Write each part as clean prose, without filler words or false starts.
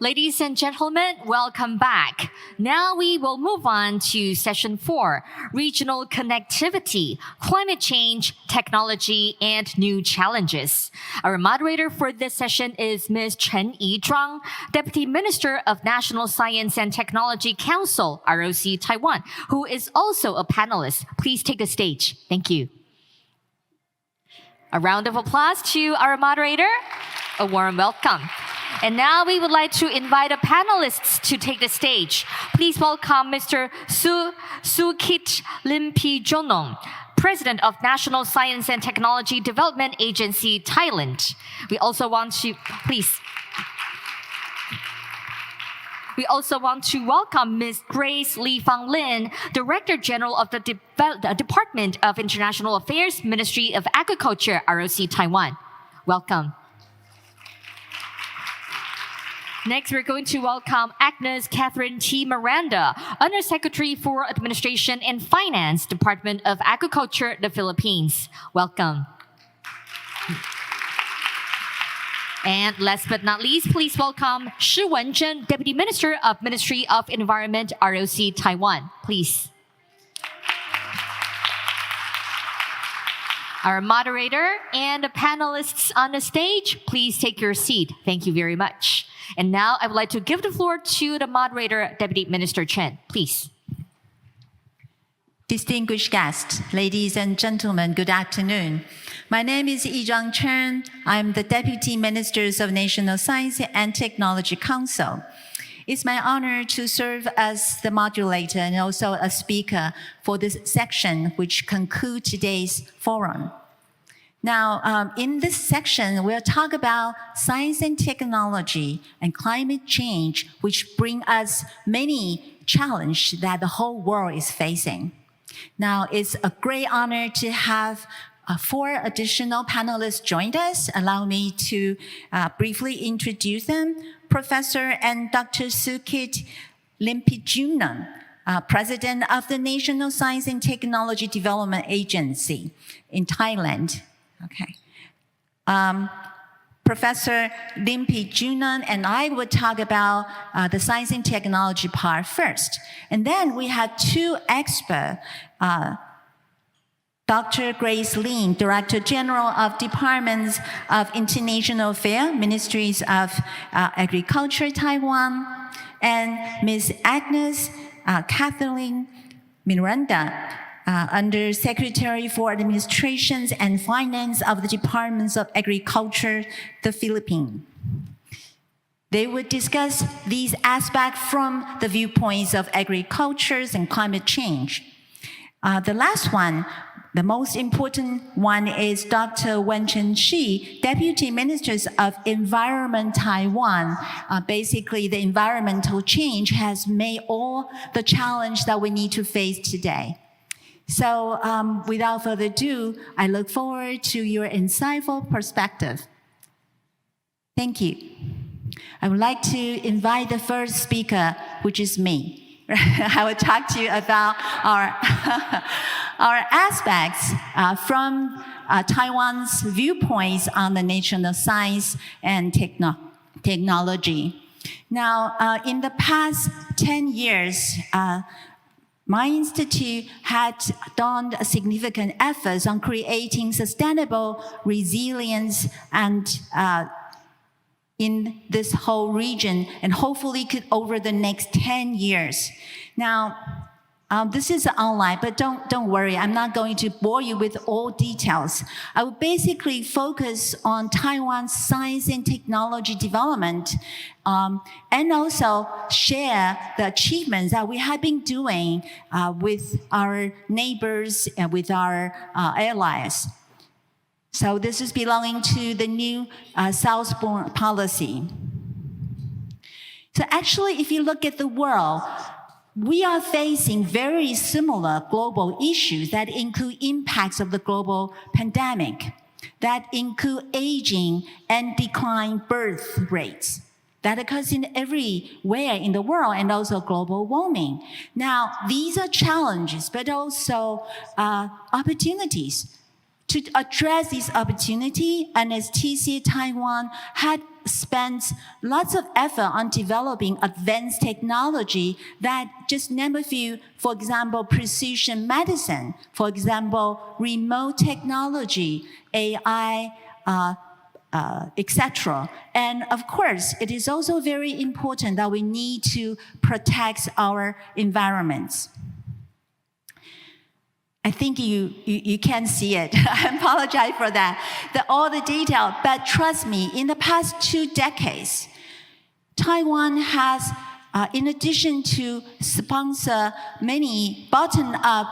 Ladies and gentlemen, welcome back. Now we will move on to session 4, regional connectivity, climate change, technology, and new challenges. Our moderator for this session is Ms. Chen Yijuang, Deputy Minister of National Science and Technology Council, R.O.C. Taiwan, who is also a panelist. Please take the stage. Thank you. A round of applause to our moderator. A warm welcome. And now we would like to invite our panelists to take the stage. Please welcome Mr. Sukit Limpijumnong, President of National Science and Technology Development Agency, Thailand. We also want to welcome Ms. Grace Lih-Fang, Director General of the Department of International Affairs, Ministry of Agriculture, R.O.C. Taiwan. Welcome. Next, we're going to welcome Agnes Catherine T. Miranda, Undersecretary for Administration and Finance, Department of Agriculture, the Philippines. Welcome. And last but not least, please welcome Shih Wen-Chen, Deputy Minister of Ministry of Environment, R.O.C. Taiwan. Please. Our moderator and the panelists on the stage, please take your seat. Thank you very much. And now I would like to give the floor to the moderator, Deputy Minister Chern. Please. Distinguished guests, ladies and gentlemen, good afternoon. My name is Yijuang Chern. I'm the Deputy Minister of National Science and Technology Council. It's my honor to serve as the moderator and also a speaker for this section, which concludes today's forum. Now, in this section, we'll talk about science and technology and climate change, which bring us many challenges that the whole world is facing. Now, it's a great honor to have 4 additional panelists join us. Allow me to briefly introduce them. Professor and Dr. Sukit Limpijumnong, President of the National Science and Technology Development Agency in Thailand. Okay. Professor Limpijumnong and I will talk about the science and technology part first. And then we have 2 experts, Dr. Grace Lin, Director General of Departments of International Affairs, Ministries of Agriculture, Taiwan, and Ms. Agnes Kathleen Miranda, Undersecretary for Administrations and Finance of the Departments of Agriculture, the Philippines. They would discuss these aspects from the viewpoints of agriculture and climate change. The last one, the most important one, is Dr. Wen-Chen Shih, Deputy Minister of Environment Taiwan. Basically, the environmental change has made all the challenge that we need to face today. So without further ado, I look forward to your insightful perspective. Thank you. I would like to invite the first speaker, which is me. I will talk to you about our aspects from Taiwan's viewpoints on the national science and technology. Now, in the past 10 years, my institute had done significant efforts on creating sustainable resilience and in this whole region, and hopefully could over the next 10 years. Now, this is online, but don't worry, I'm not going to bore you with all details. I will basically focus on Taiwan's science and technology development, and also share the achievements that we have been doing with our neighbors and with our allies. So this is belonging to the new Southbound policy. So actually, if you look at the world, we are facing very similar global issues that include impacts of the global pandemic, that include aging and decline birth rates that occurs in everywhere in the world, and also global warming. Now, these are challenges, but also opportunities To address this opportunity, NSTDA Taiwan had spent lots of effort on developing advanced technology that, just name a few, for example, precision medicine, for example, remote technology, AI, etc. And of course, it is also very important that we need to protect our environments. I think you can't see it. I apologize for that. All the detail, but trust me, in the past 2 decades, Taiwan has, in addition to sponsor many bottom-up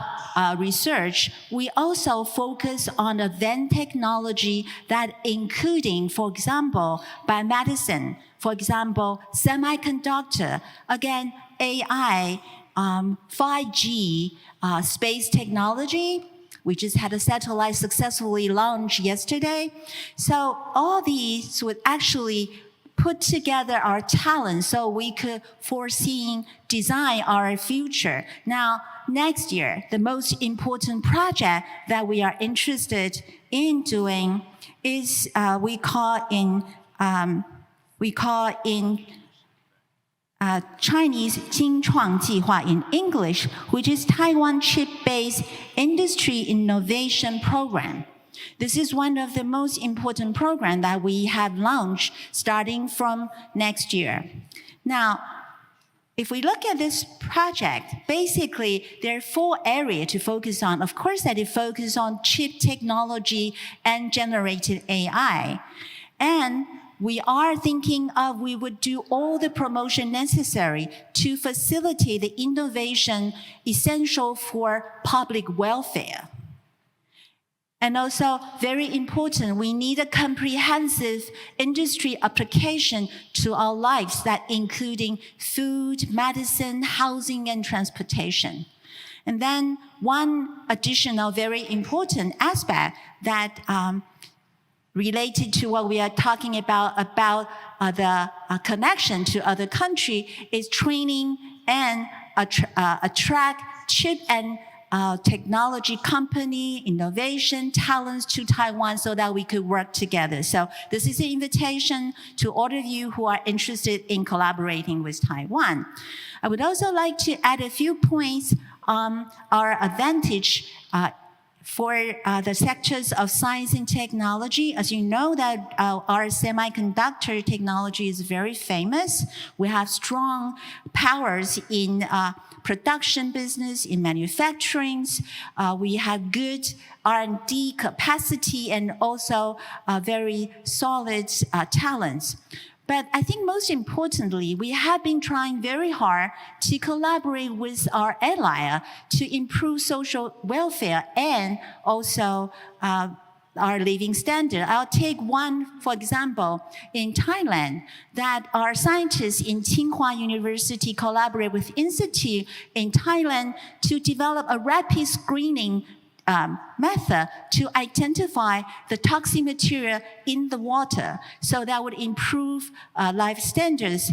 research, we also focus on advanced technology that including, for example, biomedicine, for example, semiconductor, again, AI, 5G, space technology. We just had a satellite successfully launched yesterday. So all these would actually put together our talent so we could design our future. Now, next year, the most important project that we are interested in doing is we call in Chinese 精创计划 in English, which is Taiwan chip-based industry innovation program. This is one of the most important programs that we have launched starting from next year. Now, if we look at this project, basically there are 4 areas to focus on. Of course, that it focuses on chip technology and generated AI. And we are thinking of we would do all the promotion necessary to facilitate the innovation essential for public welfare. And also, very important, we need a comprehensive industry application to our lives that including food, medicine, housing, and transportation. And then one additional very important aspect that related to what we are talking about the connection to other countries is training and attract chip and technology company, innovation, talents to Taiwan so that we could work together. So this is an invitation to all of you who are interested in collaborating with Taiwan. I would also like to add a few points on our advantage for the sectors of science and technology. As you know that our semiconductor technology is very famous. We have strong powers in production business, in manufacturing. We have good R&D capacity and also very solid talents. But I think most importantly, we have been trying very hard to collaborate with our ally to improve social welfare and also our living standard. I'll take one, for example, in Thailand, that our scientists in Tsinghua University collaborate with Institute in Thailand to develop a rapid screening method to identify the toxic material in the water. So that would improve life standards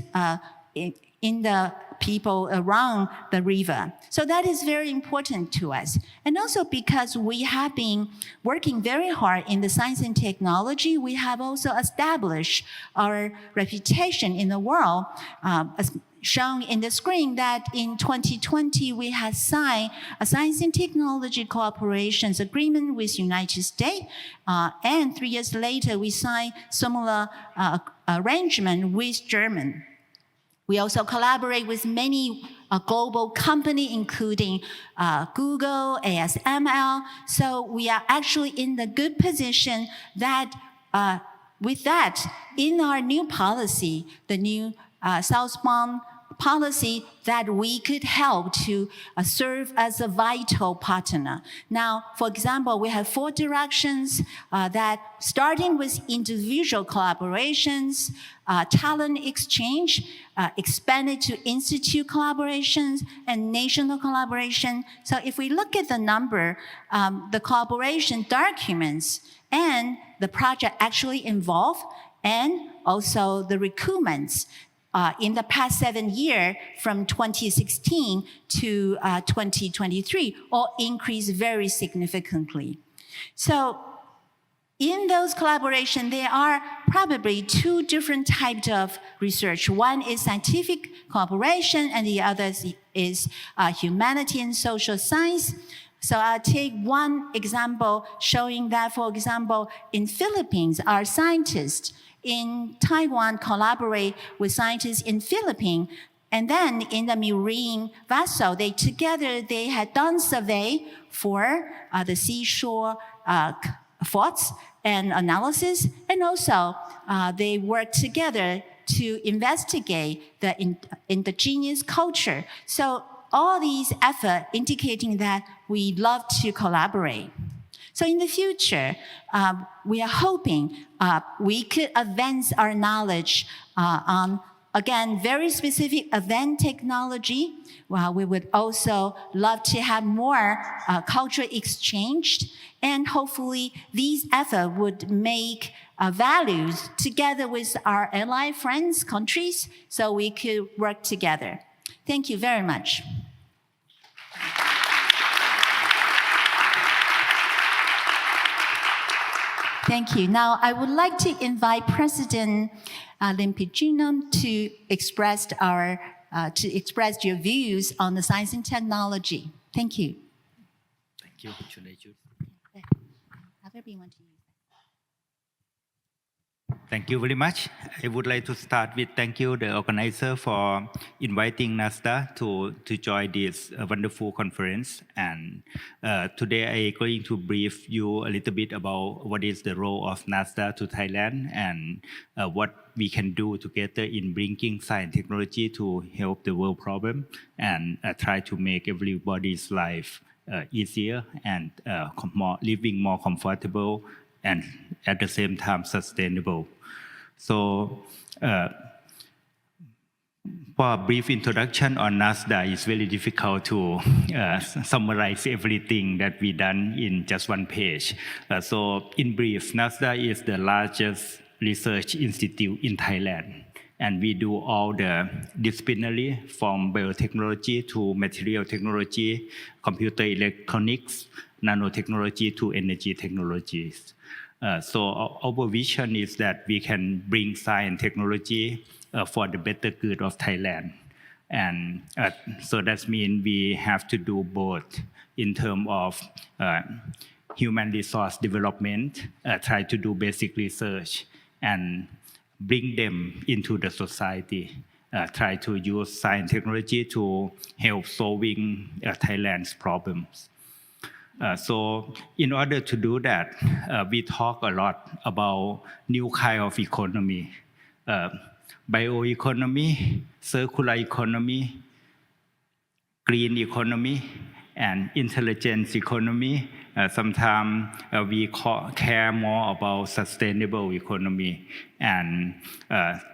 in the people around the river. So that is very important to us. And also because we have been working very hard in the science and technology, we have also established our reputation in the world, as shown in the screen that in 2020, we had signed a science and technology cooperation agreement with United States. And 3 years later, we signed similar arrangement with Germany. We also collaborate with many global companies, including Google, ASML. So we are actually in the good position that with that, in our new policy, the new southbound policy, that we could help to serve as a vital partner. Now, for example, we have 4 directions that starting with individual collaborations, talent exchange, expanded to institute collaborations, and national collaboration. So if we look at the number, the collaboration documents and the project actually involved, and also the recruitments, in the past 7 years, from 2016 to 2023, all increased very significantly. So In those collaborations, there are probably two different types of research. One is scientific cooperation, and the other is humanity and social science. So I'll take one example showing that, for example, in Philippines, our scientists in Taiwan collaborate with scientists in Philippines. And then in the marine vessel, they had done survey for the seashore faults and analysis, and also they work together to investigate the indigenous culture. So all these efforts indicating that we love to collaborate. So in the future, we are hoping we could advance our knowledge on, again, very specific event technology. We would also love to have more cultural exchange, and hopefully these efforts would make values together with our ally friends, countries, so we could work together. Thank you very much. Thank you. Now, I would like to invite President Limpijumnong to express your views on the science and technology. Thank you. Thank you. Should I choose? Thank you very much. I would like to start with thank you, the organizer, for inviting NSTDA to join this wonderful conference. And today I'm going to brief you a little bit about what is the role of NSTDA to Thailand and what we can do together in bringing science and technology to help the world problem and try to make everybody's life easier and living more comfortable and at the same time sustainable. So for a brief introduction on NSTDA, it's very difficult to summarize everything that we done in just one page. So in brief, NSTDA is the largest research institute in Thailand. And we do all the disciplinary from biotechnology to material technology, computer electronics, nanotechnology to energy technologies. So our vision is that we can bring science and technology for the better good of Thailand. And so that means we have to do both in terms of human resource development, try to do basic research, and bring them into the society, try to use science and technology to help solving Thailand's problems. So in order to do that, we talk a lot about new kind of economy, bioeconomy, circular economy, green economy, and intelligence economy. Sometimes we care more about sustainable economy, and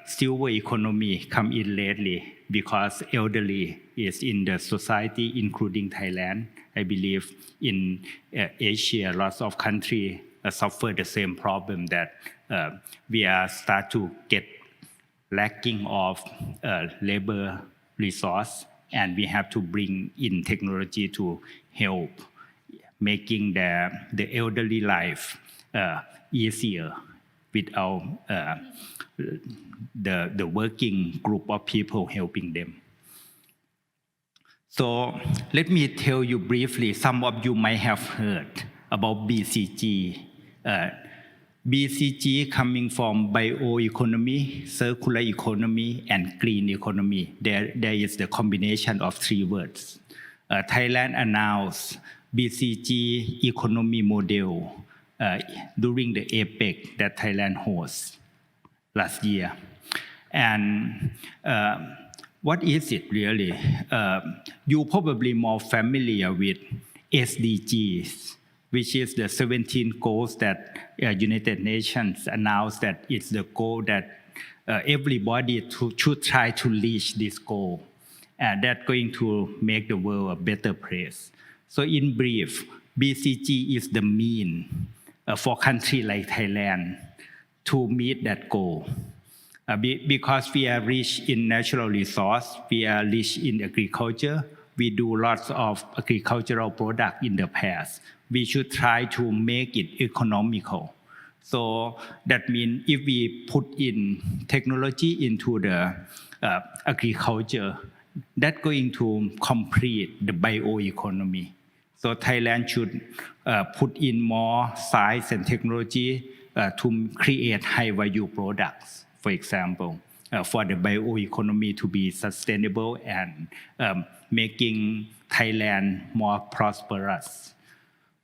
silver economy come in lately because elderly is in the society, including Thailand. I believe in Asia, lots of countries suffer the same problem that we are start to get lacking of labor resource, and we have to bring in technology to help making the elderly life easier without the working group of people helping them. So let me tell you briefly, some of you might have heard about BCG. BCG coming from bioeconomy, circular economy, and green economy. There is the combination of three words. Thailand announced BCG economy model during the APEC that Thailand hosts last year. And what is it really? You're probably more familiar with SDGs, which is the 17 goals that United Nations announced that it's the goal that everybody should try to reach this goal. And that's going to make the world a better place. So in brief, BCG is the mean for a country like Thailand to meet that goal. Because we are rich in natural resource, we are rich in agriculture, we do lots of agricultural products in the past. We should try to make it economical So that means if we put in technology into the agriculture, that's going to complete the bioeconomy. So Thailand should put in more science and technology to create high-value products, for example, for the bioeconomy to be sustainable and making Thailand more prosperous.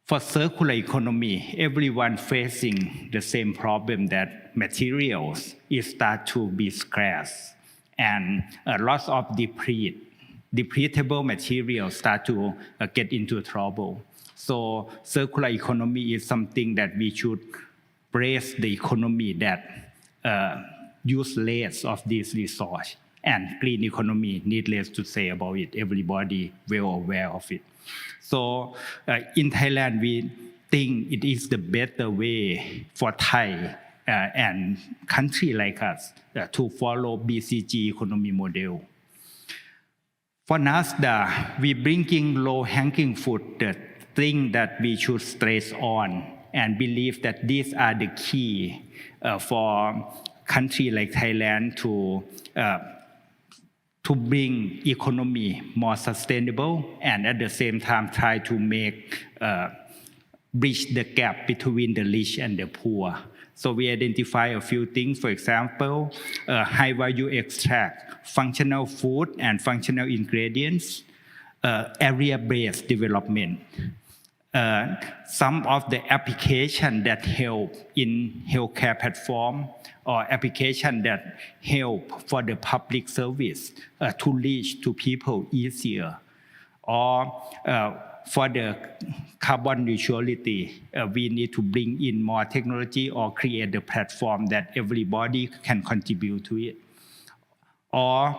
For circular economy, everyone facing the same problem that materials start to be scarce and lots of depletable materials start to get into trouble. So circular economy is something that we should raise the economy that use less of this resource. And green economy, needless to say about it, everybody well aware of it. So in Thailand, we think it is the better way for Thai and country like us to follow BCG economy model. For NASDA, we bringing low-hanging fruit, the thing that we should stress on and believe that these are the key for country like Thailand to bring economy more sustainable and at the same time try to make bridge the gap between the rich and the poor. So we identify a few things, for example, high value extract, functional food and functional ingredients, area-based development. Some of the application that help in healthcare platform or application that help for the public service to reach to people easier. Or for the carbon neutrality, we need to bring in more technology or create the platform that everybody can contribute to it. Or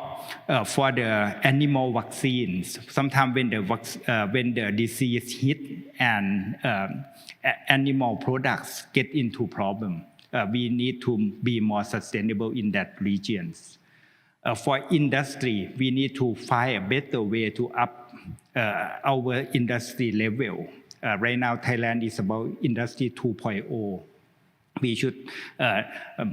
for the animal vaccines, sometimes when the disease hit and animal products get into problem, we need to be more sustainable in that regions. For industry, we need to find a better way to up our industry level. Right now, Thailand is about industry 2.0. We should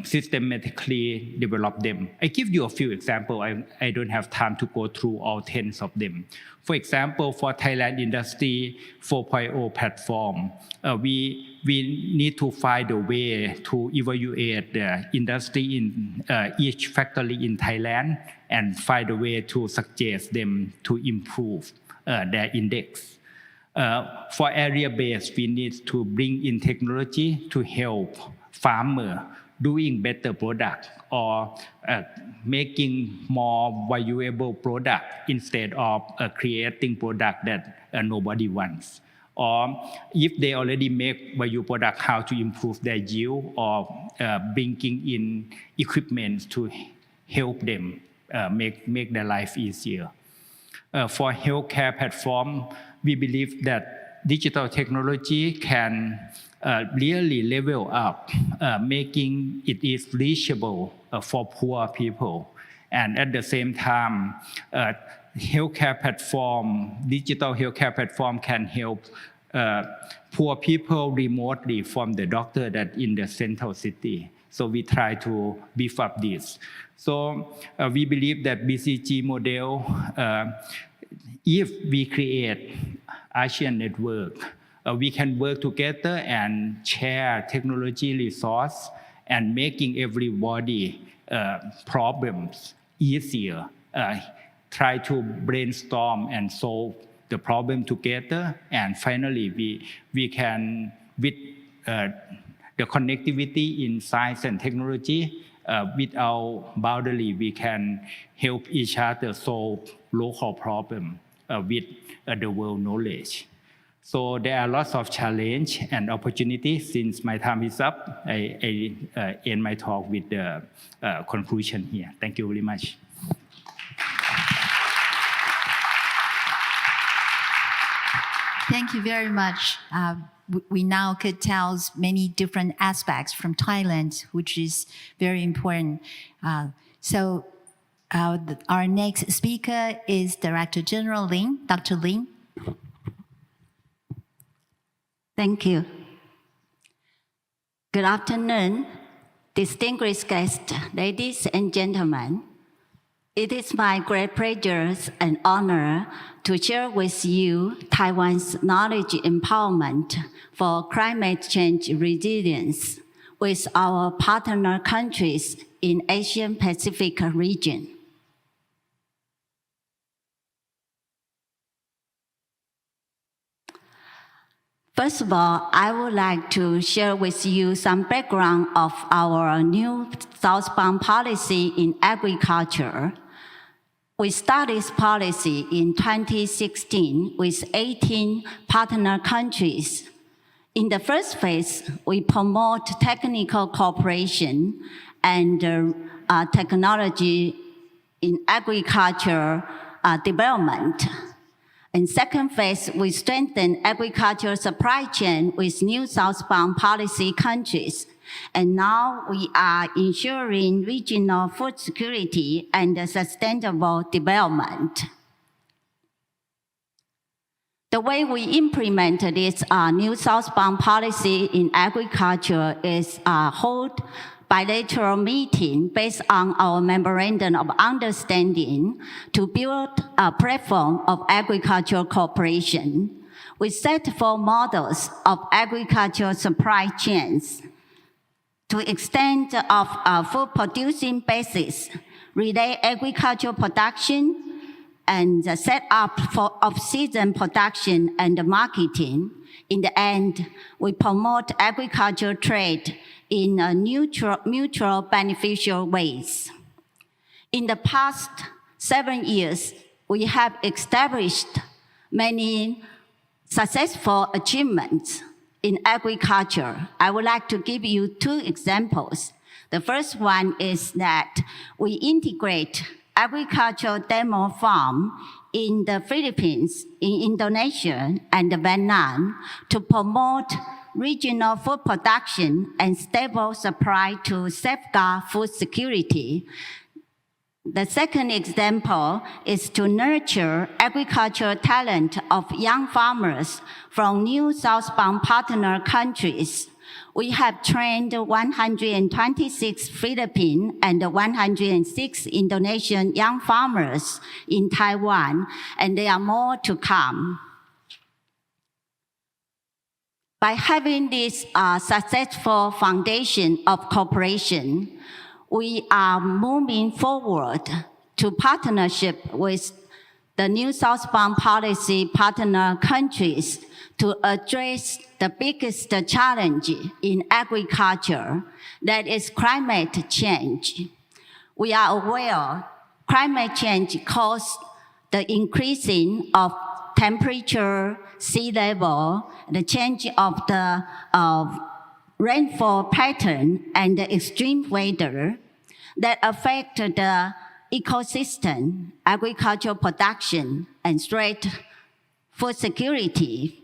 systematically develop them. I give you a few examples. I don't have time to go through all 10 of them. For example, for Thailand Industry 4.0 platform, we need to find a way to evaluate the industry in each factory in Thailand and find a way to suggest them to improve their index. For area-based, we need to bring in technology to help farmer doing better product or making more valuable product instead of creating product that nobody wants. Or if they already make value product, how to improve their yield or bringing in equipment to help them make their life easier. For healthcare platform, we believe that digital technology can really level up, making it is reachable for poor people. And at the same time, healthcare platform, digital healthcare platform can help poor people remotely from the doctor that in the central city. So we try to beef up this. So we believe that BCG model, if we create ASEAN network, we can work together and share technology resource and making everybody problems easier. Try to brainstorm and solve the problem together. And finally, we can, with the connectivity in science and technology, without boundary, we can help each other solve local problems with the world knowledge. So there are lots of challenge and opportunities. Since my time is up, I end my talk with the conclusion here. Thank you very much. Thank you very much. We now could tell many different aspects from Thailand, which is very important. Our next speaker is Director General Lin, Dr. Lin. Thank you. Good afternoon, distinguished guests, ladies and gentlemen. It is my great pleasure and honor to share with you Taiwan's knowledge empowerment for climate change resilience with our partner countries in Asian Pacific region. First of all, I would like to share with you some background of our new southbound policy in agriculture. We started this policy in 2016 with 18 partner countries. In the first phase, we promote technical cooperation and technology in agriculture development. In second phase, we strengthen agricultural supply chain with new southbound policy countries. And now we are ensuring regional food security and sustainable development. The way we implement this new southbound policy in agriculture is hold bilateral meeting based on our memorandum of understanding to build a platform of agricultural cooperation. We set 4 models of agricultural supply chains to extend of food producing basis, relay agricultural production, and set up for off-season production and marketing. In the end, we promote agricultural trade in mutual beneficial ways. In the past 7 years, we have established many successful achievements in agriculture. I would like to give you 2 examples. The first one is that we integrate agricultural demo farm in the Philippines, in Indonesia, and Vietnam to promote regional food production and stable supply to safeguard food security. The second example is to nurture agricultural talent of young farmers from new southbound partner countries. We have trained 126 Philippine and 106 Indonesian young farmers in Taiwan, and there are more to come. By having this successful foundation of cooperation, we are moving forward to partnership with the new southbound policy partner countries to address the biggest challenge in agriculture, that is climate change. We are aware climate change causes the increasing of temperature, sea level, the change of the rainfall pattern, and the extreme weather that affect the ecosystem, agricultural production, and threat food security.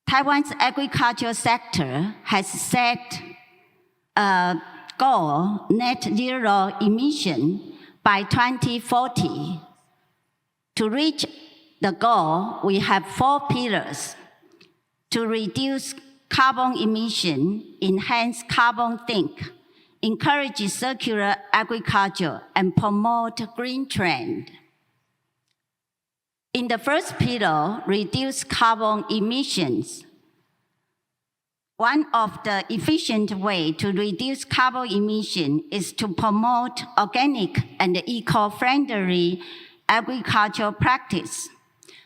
Taiwan's agricultural sector has set a goal, net zero emission by 2040. To reach the goal, we have 4 pillars: to reduce carbon emission, enhance carbon sink, encourage circular agriculture, and promote green trend. In the first pillar, reduce carbon emissions. One of the efficient ways to reduce carbon emission is to promote organic and eco-friendly agricultural practice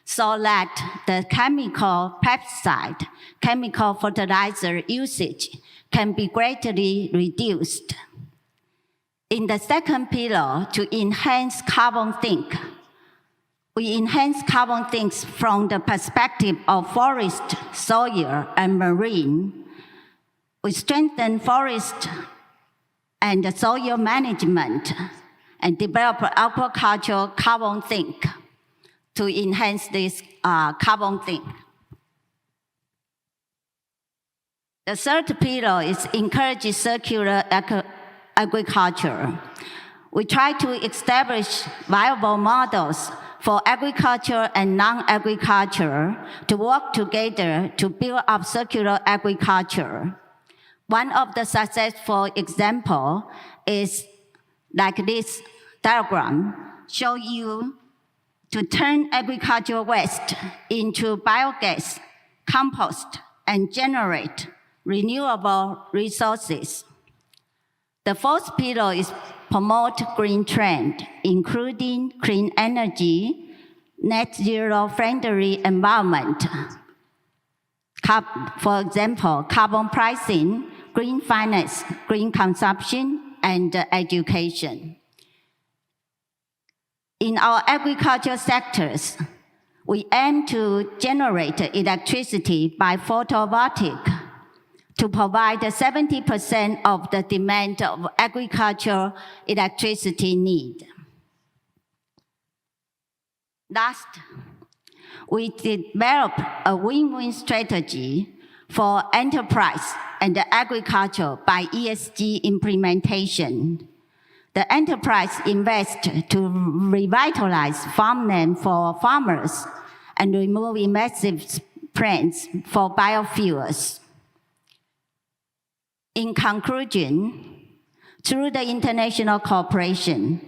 so that the chemical pesticide, chemical fertilizer usage can be greatly reduced. In the second pillar, to enhance carbon sink, we enhance carbon sinks from the perspective of forest, soil, and marine. We strengthen forest and soil management and develop agricultural carbon sink to enhance this carbon sink. The third pillar is encourage circular agriculture. We try to establish viable models for agriculture and non-agriculture to work together to build up circular agriculture. One of the successful example is like this diagram, show you to turn agricultural waste into biogas, compost, and generate renewable resources. The fourth pillar is promote green trend, including clean energy, net zero friendly environment. For example, carbon pricing, green finance, green consumption, and education. In our agricultural sectors, we aim to generate electricity by photovoltaic to provide 70% of the demand of agricultural electricity need. Last, we developed a win-win strategy for enterprise and agriculture by ESG implementation. The enterprise invests to revitalize farmland for farmers and remove invasive plants for biofuels. In conclusion, through the international cooperation,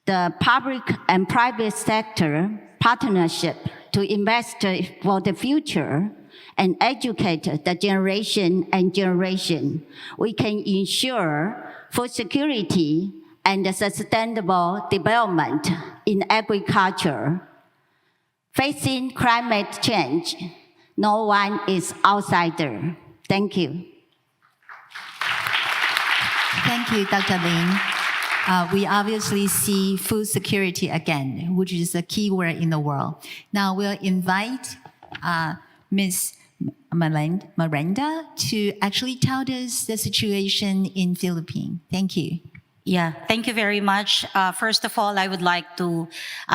the public and private sector partnership to invest for the future and educate the generation, we can ensure food security and sustainable development in agriculture. Facing climate change, no one is outsider. Thank you. Thank you, Dr. Lin. We obviously see food security again, which is a key word in the world. Now we'll invite Ms. Miranda to actually tell us the situation in Philippines. Thank you. Yeah, thank you very much. First of all, I would like to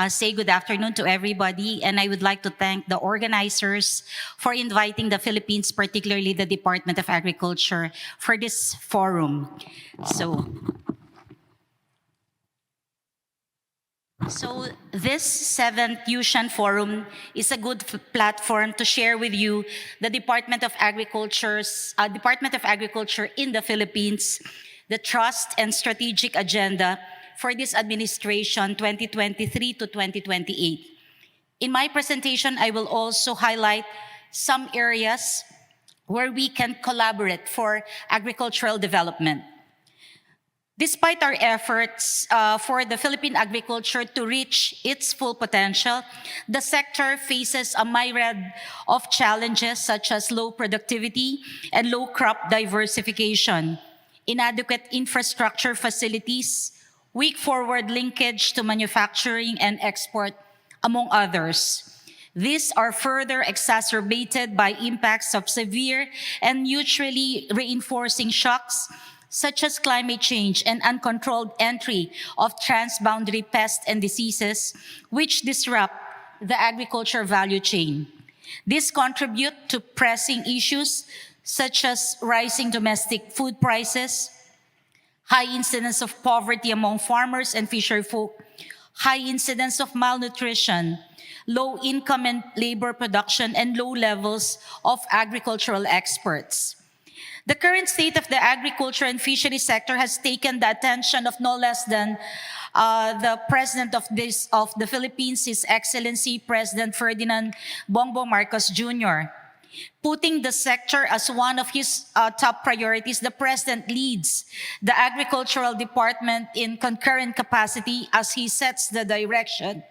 say good afternoon to everybody, and I would like to thank the organizers for inviting the Philippines, particularly the Department of Agriculture, for this forum. So this 7th Yushan Forum is a good platform to share with you the Department of Agriculture in the Philippines, the trust and strategic agenda for this administration 2023 to 2028. In my presentation, I will also highlight some areas where we can collaborate for agricultural development. Despite our efforts for the Philippine agriculture to reach its full potential, the sector faces a myriad of challenges such as low productivity and low crop diversification, inadequate infrastructure facilities, weak forward linkage to manufacturing and export, among others. These are further exacerbated by impacts of severe and mutually reinforcing shocks such as climate change and uncontrolled entry of transboundary pests and diseases, which disrupt the agriculture value chain. These contribute to pressing issues such as rising domestic food prices, high incidence of poverty among farmers and fisher folk, high incidence of malnutrition, low income and labor production, and low levels of agricultural exports. The current state of the agriculture and fishery sector has taken the attention of no less than the President of the Philippines, His Excellency President Ferdinand Bongbong Marcos Jr. Putting the sector as one of his top priorities, the President leads the Agricultural Department in concurrent capacity as he sets the direction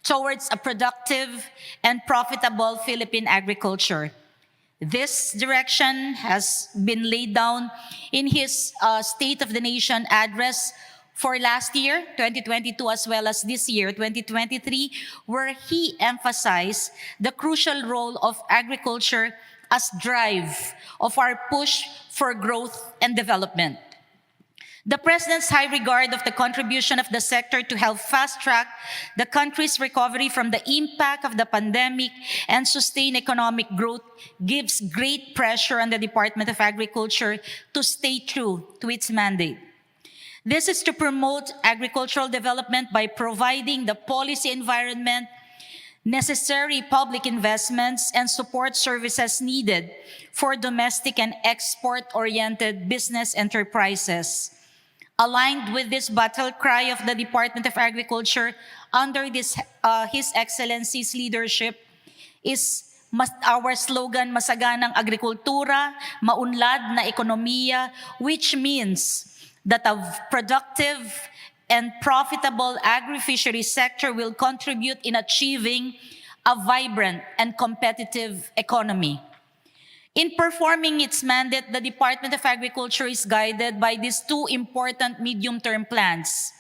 towards a productive and profitable Philippine agriculture. This direction has been laid down in his State of the Nation address for last year, 2022, as well as this year, 2023, where he emphasized the crucial role of agriculture as drive of our push for growth and development. The President's high regard of the contribution of the sector to help fast-track the country's recovery from the impact of the pandemic and sustain economic growth gives great pressure on the Department of Agriculture to stay true to its mandate. This is to promote agricultural development by providing the policy environment necessary public investments and support services needed for domestic and export-oriented business enterprises. Aligned with this battle cry of the Department of Agriculture under His Excellency's leadership is our slogan, Masaganang Agrikultura, Maunlad na Ekonomiya, which means that a productive and profitable agri-fishery sector will contribute in achieving a vibrant and competitive economy. In performing its mandate, the Department of Agriculture is guided by these two important medium-term plans.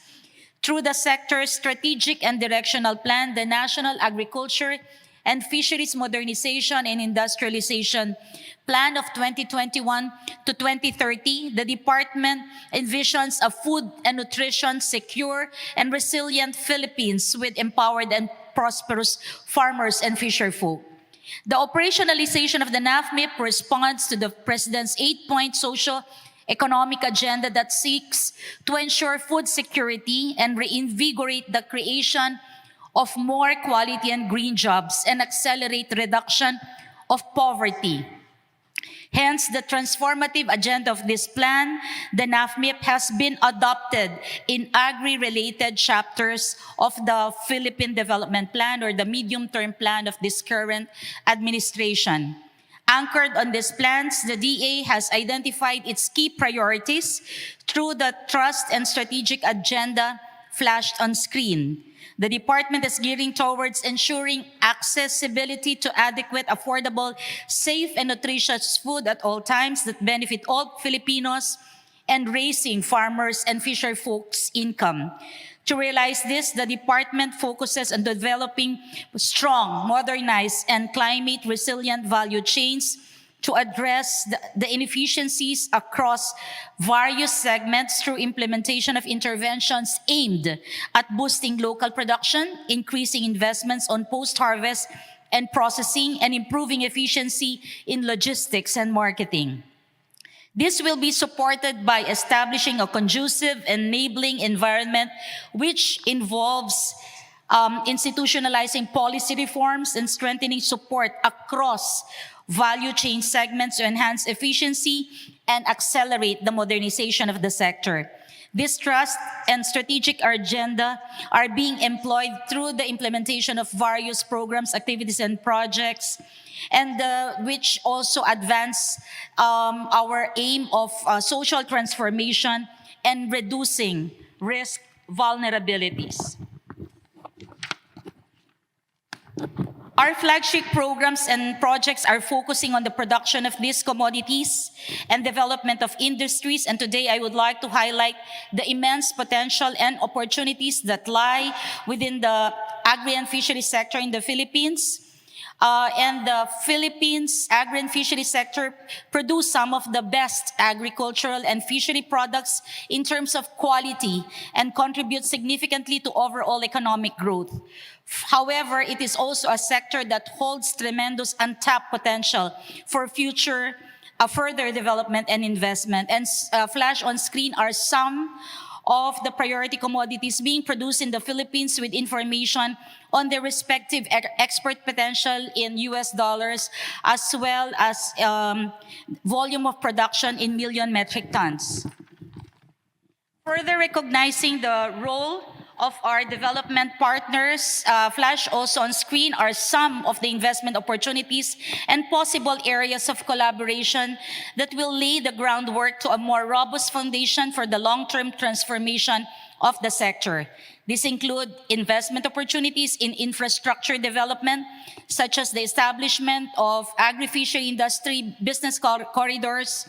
Through the sector's strategic and directional plan, the National Agriculture and Fisheries Modernization and Industrialization Plan of 2021 to 2030, the department envisions a food and nutrition secure and resilient Philippines with empowered and prosperous farmers and fisherfolk. The operationalization of the NAFMIP responds to the President's 8-point socio-economic agenda that seeks to ensure food security and reinvigorate the creation of more quality and green jobs and accelerate reduction of poverty. Hence, the transformative agenda of this plan, the NAFMIP, has been adopted in agri-related chapters of the Philippine Development Plan or the medium-term plan of this current administration. Anchored on these plans, the DA has identified its key priorities through the trust and strategic agenda flashed on screen. The department is gearing towards ensuring accessibility to adequate, affordable, safe, and nutritious food at all times that benefit all Filipinos and raising farmers and fisher folks' income. To realize this, the department focuses on developing strong, modernized, and climate-resilient value chains to address the inefficiencies across various segments through implementation of interventions aimed at boosting local production, increasing investments on post-harvest and processing, and improving efficiency in logistics and marketing. This will be supported by establishing a conducive, enabling environment which involves institutionalizing policy reforms and strengthening support across value chain segments to enhance efficiency and accelerate the modernization of the sector. This trust and strategic agenda are being employed through the implementation of various programs, activities, and projects, and which also advance our aim of social transformation and reducing risk vulnerabilities. Our flagship programs and projects are focusing on the production of these commodities and development of industries. And today I would like to highlight the immense potential and opportunities that lie within the agri and fishery sector in the Philippines. And the Philippines agri and fishery sector produce some of the best agricultural and fishery products in terms of quality and contribute significantly to overall economic growth. However, it is also a sector that holds tremendous untapped potential for future further development and investment. And flash on screen are some of the priority commodities being produced in the Philippines with information on their respective export potential in US dollars, as well as volume of production in million metric tons. Further recognizing the role of our development partners, flash also on screen are some of the investment opportunities and possible areas of collaboration that will lay the groundwork to a more robust foundation for the long-term transformation of the sector. These include investment opportunities in infrastructure development, such as the establishment of agri-fishery industry business corridors,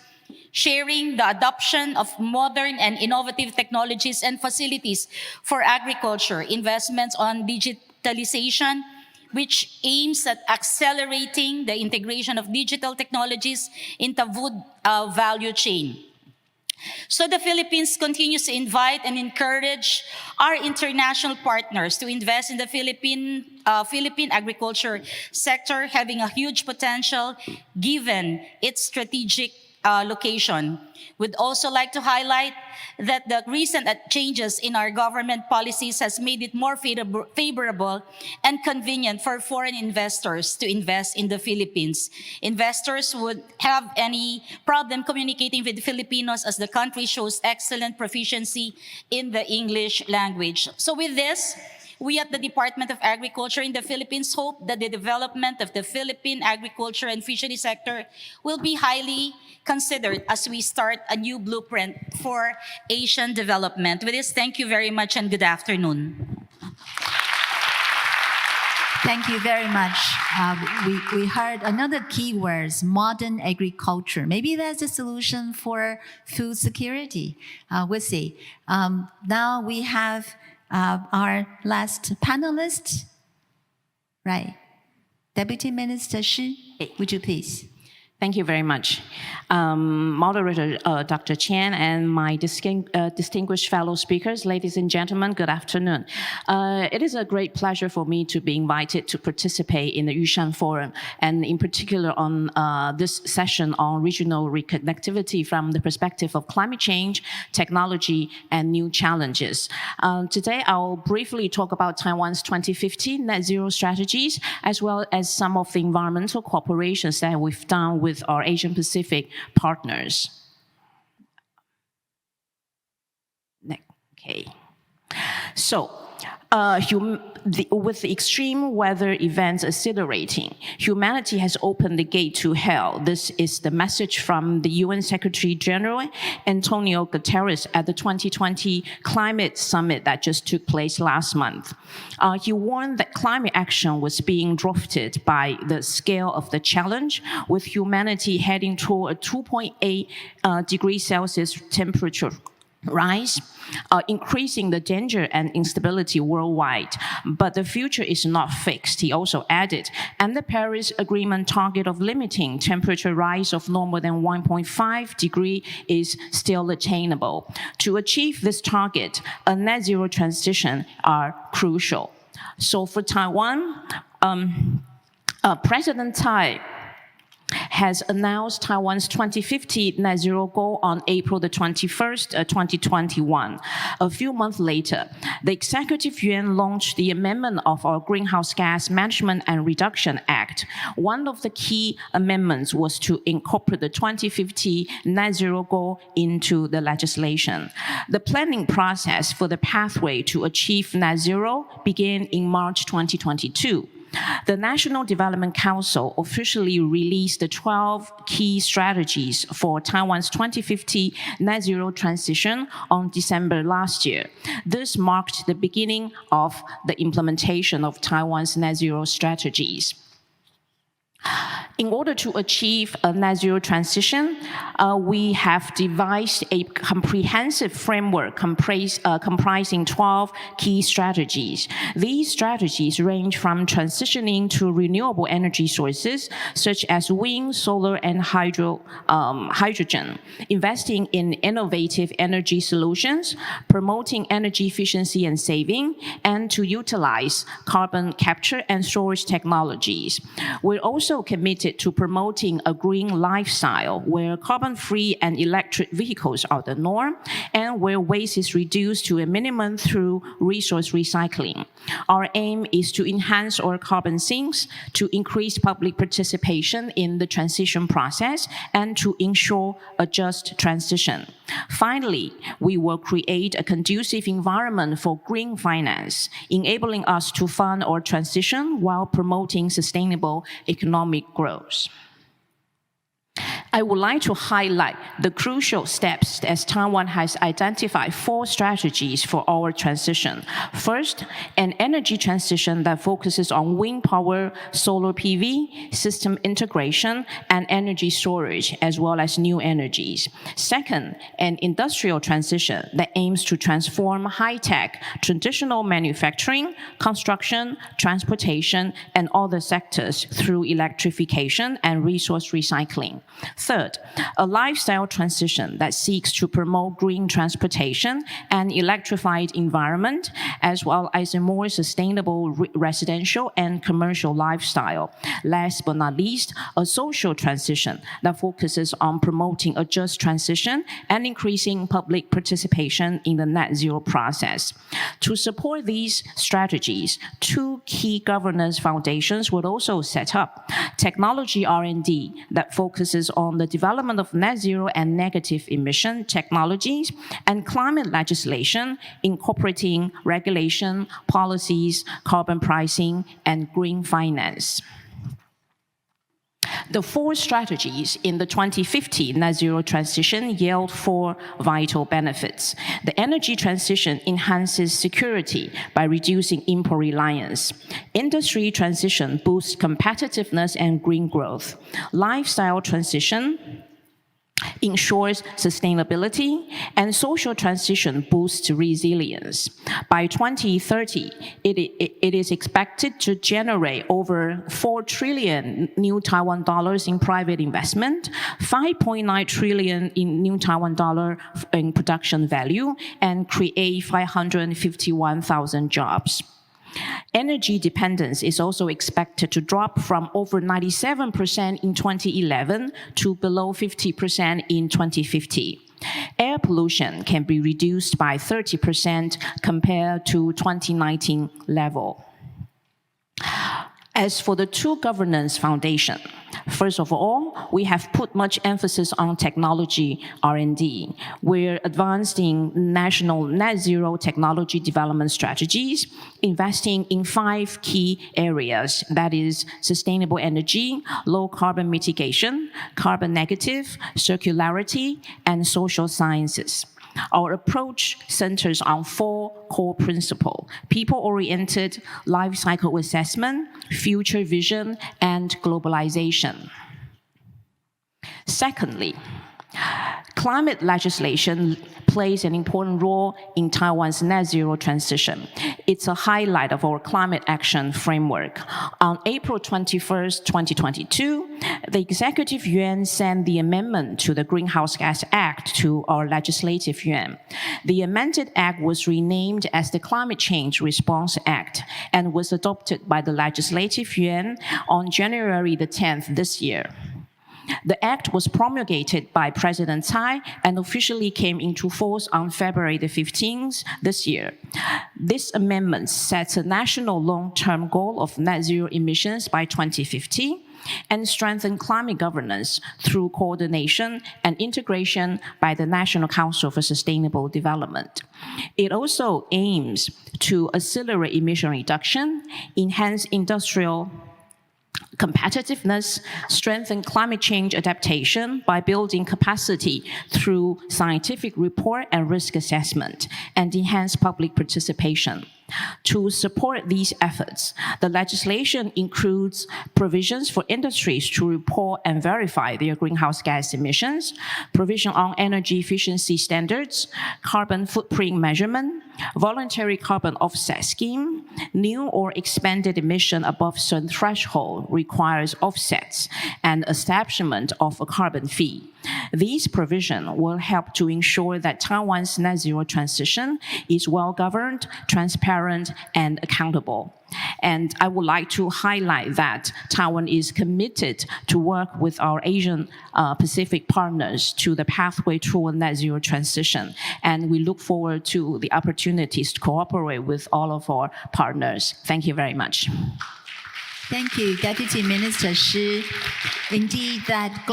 sharing the adoption of modern and innovative technologies and facilities for agriculture, investments on digitalization, which aims at accelerating the integration of digital technologies into food value chain. So the Philippines continues to invite and encourage our international partners to invest in the Philippine agriculture sector, having a huge potential given its strategic location. We'd also like to highlight that the recent changes in our government policies has made it more favorable and convenient for foreign investors to invest in the Philippines. Investors would have any problem communicating with Filipinos as the country shows excellent proficiency in the English language. So with this, we at the Department of Agriculture in the Philippines hope that the development of the Philippine agriculture and fishery sector will be highly considered as we start a new blueprint for Asian development. With this, thank you very much and good afternoon. Thank you very much. We heard another key word, modern agriculture. Maybe that's a solution for food security. We'll see. Now we have our last panelist, right? Deputy Minister Shih, would you please? Thank you very much. Moderator Dr. Chern and my distinguished fellow speakers, ladies and gentlemen, good afternoon. It is a great pleasure for me to be invited to participate in the Yushan Forum, and in particular on this session on regional reconnectivity from the perspective of climate change, technology, and new challenges. Today, I'll briefly talk about Taiwan's 2050 net zero strategies, as well as some of the environmental cooperations that we've done with our Asian Pacific partners. Okay. So, with the extreme weather events accelerating, humanity has opened the gate to hell. This is the message from the UN Secretary General Antonio Guterres at the 2020 Climate Summit that just took place last month. He warned that climate action was being dwarfed by the scale of the challenge, with humanity heading toward a 2.8 degrees Celsius temperature rise, increasing the danger and instability worldwide. But the future is not fixed, he also added, and the Paris Agreement target of limiting temperature rise of no more than 1.5 degree is still attainable. To achieve this target, a net zero transition are crucial. So for Taiwan, President Tsai has announced Taiwan's 2050 net zero goal on April the 21st, 2021. A few months later, the Executive Yuan launched the amendment of our Greenhouse Gas Management and Reduction Act. One of the key amendments was to incorporate the 2050 net zero goal into the legislation. The planning process for the pathway to achieve net zero began in March 2022. The National Development Council officially released the 12 key strategies for Taiwan's 2050 net zero transition on December last year. This marked the beginning of the implementation of Taiwan's net zero strategies. In order to achieve a net zero transition, we have devised a comprehensive framework comprising 12 key strategies. These strategies range from transitioning to renewable energy sources, such as wind, solar, and hydrogen, investing in innovative energy solutions, promoting energy efficiency and saving, and to utilize carbon capture and storage technologies. We're also committed to promoting a green lifestyle where carbon-free and electric vehicles are the norm, and where waste is reduced to a minimum through resource recycling. Our aim is to enhance our carbon sinks, to increase public participation in the transition process, and to ensure a just transition. Finally, we will create a conducive environment for green finance, enabling us to fund our transition while promoting sustainable economic growth. I would like to highlight the crucial steps as Taiwan has identified 4 strategies for our transition. First, an energy transition that focuses on wind power, solar PV, system integration, and energy storage, as well as new energies. Second, an industrial transition that aims to transform high-tech, traditional manufacturing, construction, transportation, and other sectors through electrification and resource recycling. Third, a lifestyle transition that seeks to promote green transportation and electrified environment, as well as a more sustainable residential and commercial lifestyle. Last but not least, a social transition that focuses on promoting a just transition and increasing public participation in the net zero process. To support these strategies, two key governance foundations were also set up. Technology R&D that focuses on the development of net zero and negative emission technologies, and climate legislation incorporating regulation, policies, carbon pricing, and green finance. The four strategies in the 2050 net zero transition yield four vital benefits. The energy transition enhances security by reducing import reliance. Industry transition boosts competitiveness and green growth. Lifestyle transition ensures sustainability, and social transition boosts resilience. By 2030, it is expected to generate over 4 trillion new Taiwan dollars in private investment, 5.9 trillion in new Taiwan dollar in production value, and create 551,000 jobs. Energy dependence is also expected to drop from over 97% in 2011 to below 50% in 2050. Air pollution can be reduced by 30% compared to 2019 level. As for the two governance foundation, first of all, we have put much emphasis on technology R&D. We're advancing national net zero technology development strategies, investing in 5 key areas, that is sustainable energy, low carbon mitigation, carbon negative, circularity, and social sciences. Our approach centers on 4 core principles: people-oriented, life cycle assessment, future vision, and globalization. Secondly, climate legislation plays an important role in Taiwan's net zero transition. It's a highlight of our climate action framework. On April 21st, 2022, the Executive Yuan sent the amendment to the Greenhouse Gas Act to our Legislative Yuan. The amended act was renamed as the Climate Change Response Act and was adopted by the Legislative Yuan on January the 10th this year. The act was promulgated by President Tsai and officially came into force on February the 15th this year. This amendment sets a national long-term goal of net zero emissions by 2050 and strengthen climate governance through coordination and integration by the National Council for Sustainable Development. It also aims to accelerate emission reduction, enhance industrial competitiveness, strengthen climate change adaptation by building capacity through scientific report and risk assessment, and enhance public participation. To support these efforts, the legislation includes provisions for industries to report and verify their greenhouse gas emissions, provision on energy efficiency standards, carbon footprint measurement, voluntary carbon offset scheme, new or expanded emission above certain threshold requires offsets, and establishment of a carbon fee. These provisions will help to ensure that Taiwan's net zero transition is well-governed, transparent, and accountable. And I would like to highlight that Taiwan is committed to work with our Asian Pacific partners to the pathway toward net zero transition. And we look forward to the opportunities to cooperate with all of our partners. Thank you very much. Thank you, Deputy Minister Shih. Indeed, that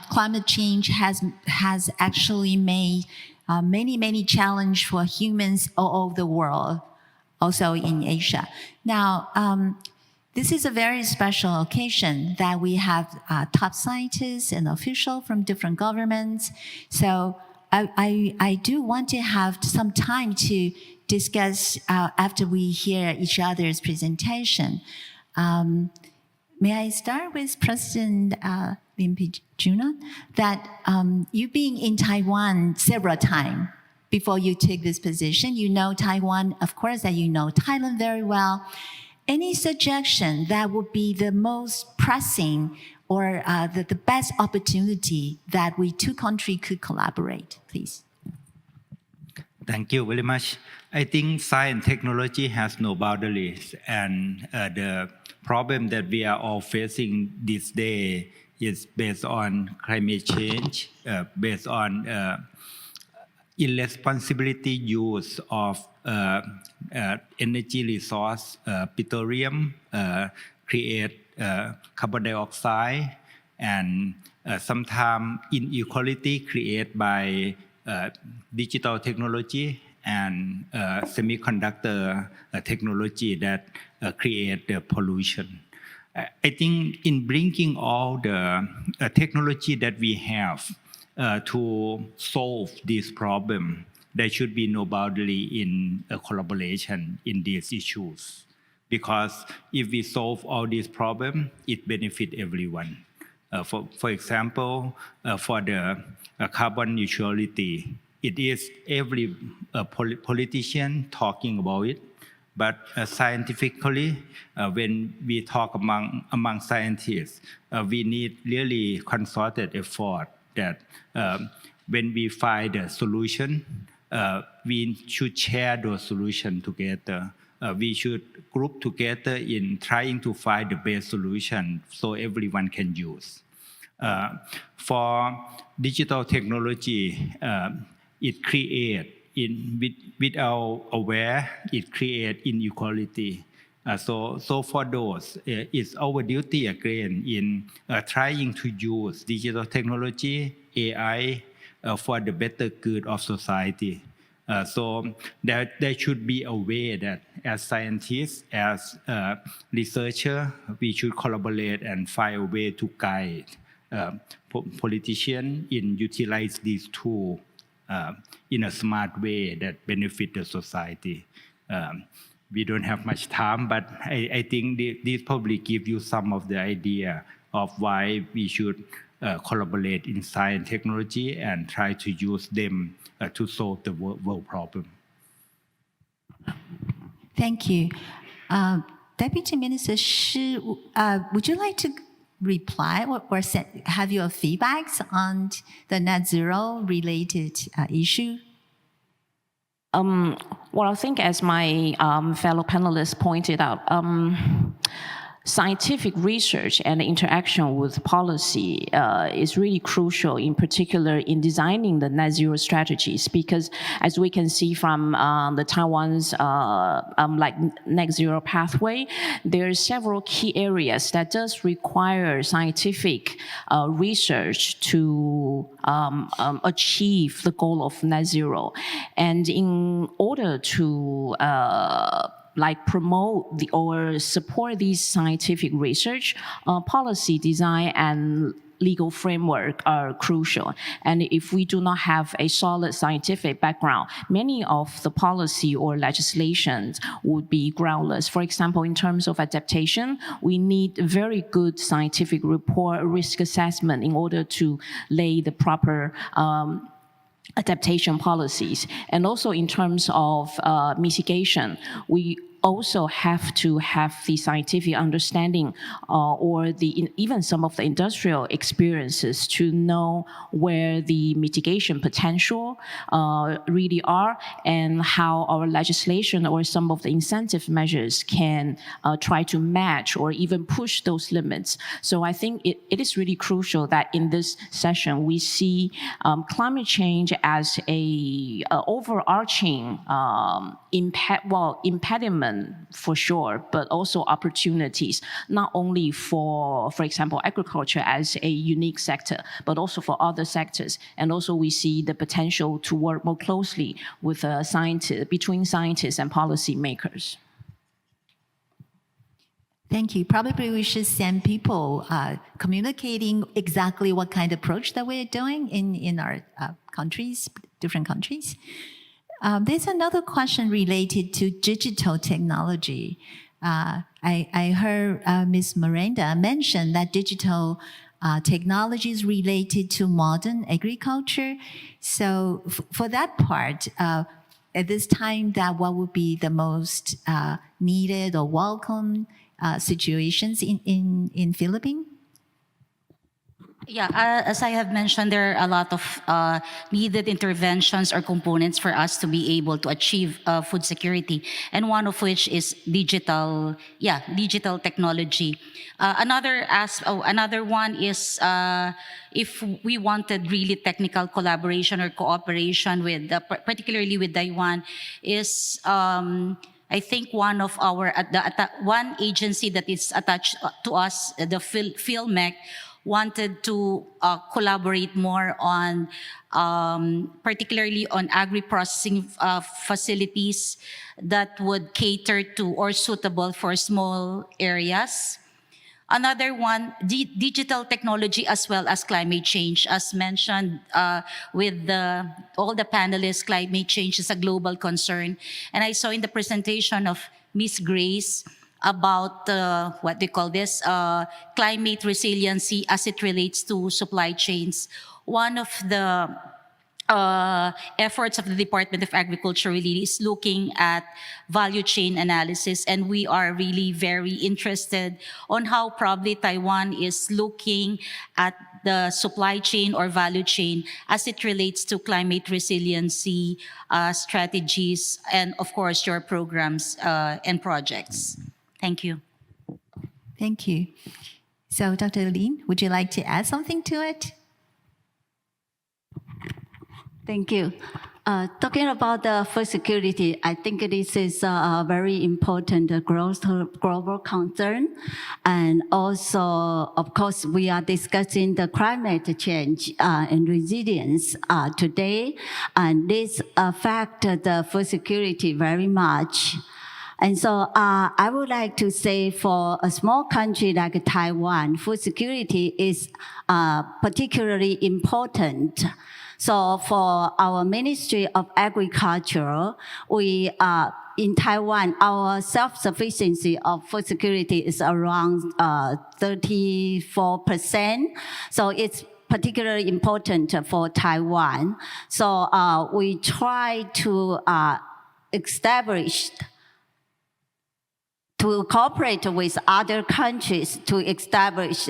climate change has actually made many challenges for humans all over the world, also in Asia. Now, this is a very special occasion that we have top scientists and officials from different governments. So I do want to have some time to discuss after we hear each other's presentation. May I start with President Limpijumnong? That you being in Taiwan several times before you took this position, you know Taiwan, of course, that you know Thailand very well. Any suggestion that would be the most pressing or the best opportunity that we two countries could collaborate, please? Thank you very much. I think science and technology has no boundaries, and the problem that we are all facing this day is based on climate change, based on irresponsibility use of energy resource, petroleum, create carbon dioxide, and sometimes inequality created by digital technology and semiconductor technology that create the pollution. I think in bringing all the technology that we have to solve this problem, there should be no boundary in collaboration in these issues. Because if we solve all these problems, it benefits everyone. For example, for the carbon neutrality, it is every politician talking about it. But scientifically, when we talk among scientists, we need really concerted effort that when we find a solution, we should share those solutions together. We should group together in trying to find the best solution so everyone can use. For digital technology, it creates, without aware, it creates inequality. So for those, it's our duty again in trying to use digital technology, AI, for the better good of society. So there should be a way that as scientists, as researchers, we should collaborate and find a way to guide politicians in utilize these tools in a smart way that benefit the society. We don't have much time, but I think this probably give you some of the idea of why we should collaborate in science and technology and try to use them to solve the world problem. Thank you. Deputy Minister Shih, would you like to reply or have your feedbacks on the net zero related issue? Well, I think as my fellow panelists pointed out, scientific research and interaction with policy is really crucial, in particular in designing the net zero strategies, because as we can see from the Taiwan's like net zero pathway, there are several key areas that does require scientific research to achieve the goal of net zero. And in order to like promote or support these scientific research, policy design and legal framework are crucial. And if we do not have a solid scientific background, many of the policy or legislations would be groundless. For example, in terms of adaptation, we need very good scientific report, risk assessment in order to lay the proper adaptation policies. And also in terms of mitigation, we also have to have the scientific understanding or even some of the industrial experiences to know where the mitigation potential really are and how our legislation or some of the incentive measures can try to match or even push those limits. So I think it is really crucial that in this session we see climate change as a overarching impediment for sure, but also opportunities, not only for example, agriculture as a unique sector, but also for other sectors. And also we see the potential to work more closely with between scientists and policymakers. Thank you. Probably we should send people communicating exactly what kind of approach that we're doing in our countries, different countries. There's another question related to digital technology. I heard Ms. Miranda mention that digital technology is related to modern agriculture. So for that part, at this time, what would be the most needed or welcome situations in Philippines? Yeah, as I have mentioned, there are a lot of needed interventions or components for us to be able to achieve food security, and one of which is digital technology. Another one is if we wanted really technical collaboration or cooperation with, particularly with Taiwan, is I think one of our one agency that is attached to us, the PhilMec, wanted to collaborate more on, particularly on agri-processing facilities that would cater to or suitable for small areas. Another one, digital technology as well as climate change. As mentioned with all the panelists, climate change is a global concern. And I saw in the presentation of Ms. Grace about what they call this, climate resiliency as it relates to supply chains. One of the efforts of the Department of Agriculture really is looking at value chain analysis, and we are really very interested on how probably Taiwan is looking at the supply chain or value chain as it relates to climate resiliency strategies, and of course your programs and projects. Thank you. Thank you. So, Dr. Lin, would you like to add something to it? Thank you. Talking about the food security, I think this is a very important global concern. And also, of course, we are discussing the climate change and resilience today. And this affects the food security very much. And so I would like to say for a small country like Taiwan, food security is particularly important. So for our Ministry of Agriculture, we in Taiwan, our self-sufficiency of food security is around 34%. So it's particularly important for Taiwan. So we try to cooperate with other countries to establish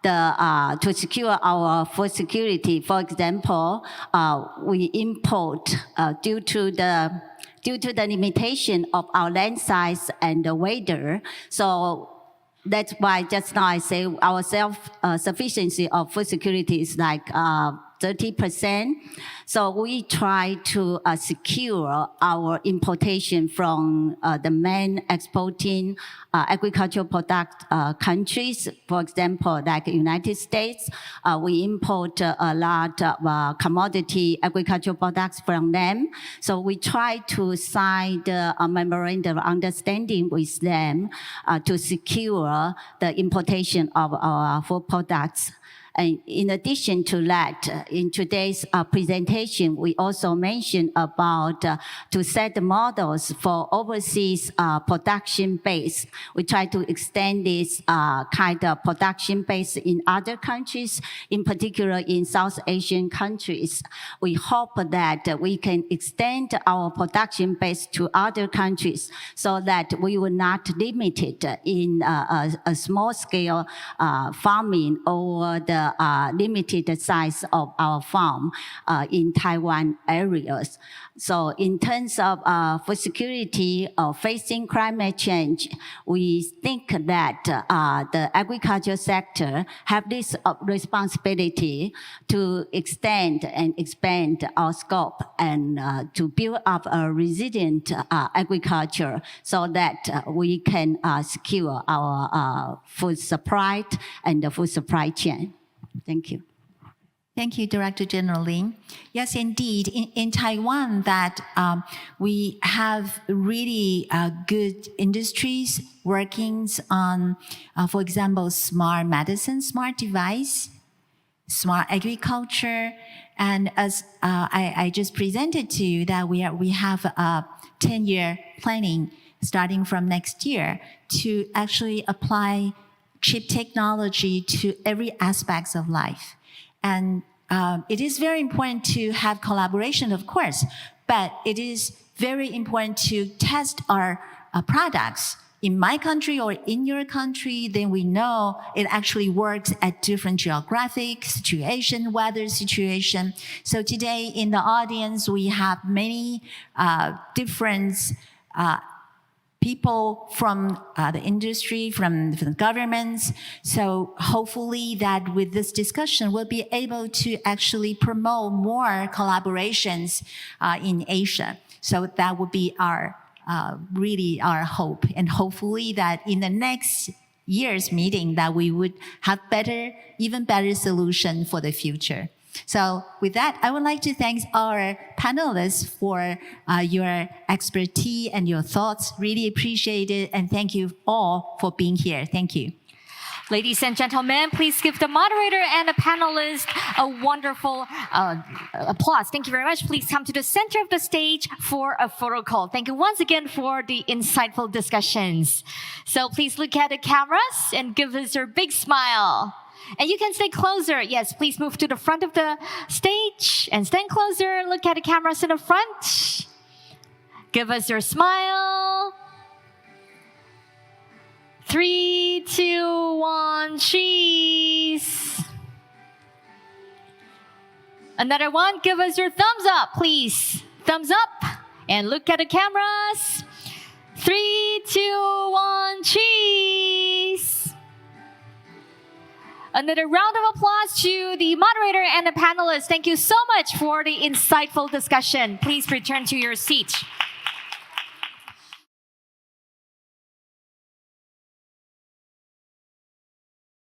to secure our food security. For example, we import due to the limitation of our land size and the weather. So that's why just now I say our self-sufficiency of food security is like 30%. So we try to secure our importation from the main exporting agricultural product countries. For example, like the United States, we import a lot of commodity agricultural products from them. So we try to sign the memorandum of understanding with them to secure the importation of our food products. And in addition to that, in today's presentation, we also mentioned about to set the models for overseas production base. We try to extend this kind of production base in other countries, in particular in South Asian countries. We hope that we can extend our production base to other countries so that we will not limit it in a small scale farming or the limited size of our farm in Taiwan areas. So in terms of food security or facing climate change, we think that the agriculture sector have this responsibility to extend and expand our scope and to build up a resilient agriculture so that we can secure our food supply and the food supply chain. Thank you. Thank you, Director General Lin. Yes, indeed. In Taiwan, that we have really good industries working on, for example, smart medicine, smart device, smart agriculture, and as I just presented to you, that we have a 10-year planning starting from next year to actually apply chip technology to every aspect of life. And it is very important to have collaboration, of course, but it is very important to test our products in my country or in your country, then we know it actually works at different geographic situation, weather situation. So today in the audience, we have many different people from the industry, from the governments. So hopefully that with this discussion, we'll be able to actually promote more collaborations in Asia. So that would be our really our hope. And hopefully that in the next year's meeting that we would have even better solution for the future. So with that, I would like to thank our panelists for your expertise and your thoughts. Really appreciate it. And thank you all for being here. Thank you. Ladies and gentlemen, please give the moderator and the panelists a wonderful applause. Thank you very much. Please come to the center of the stage for a photo call. Thank you once again for the insightful discussions. So please look at the cameras and give us your big smile. And you can stay closer. Yes, please move to the front of the stage and stand closer. Look at the cameras in the front. Give us your smile. 3, 2, 1, cheese. Another one, give us your thumbs up, please. Thumbs up. And look at the cameras. 3, 2, 1, cheese. Another round of applause to the moderator and the panelists. Thank you so much for the insightful discussion. Please return to your seat.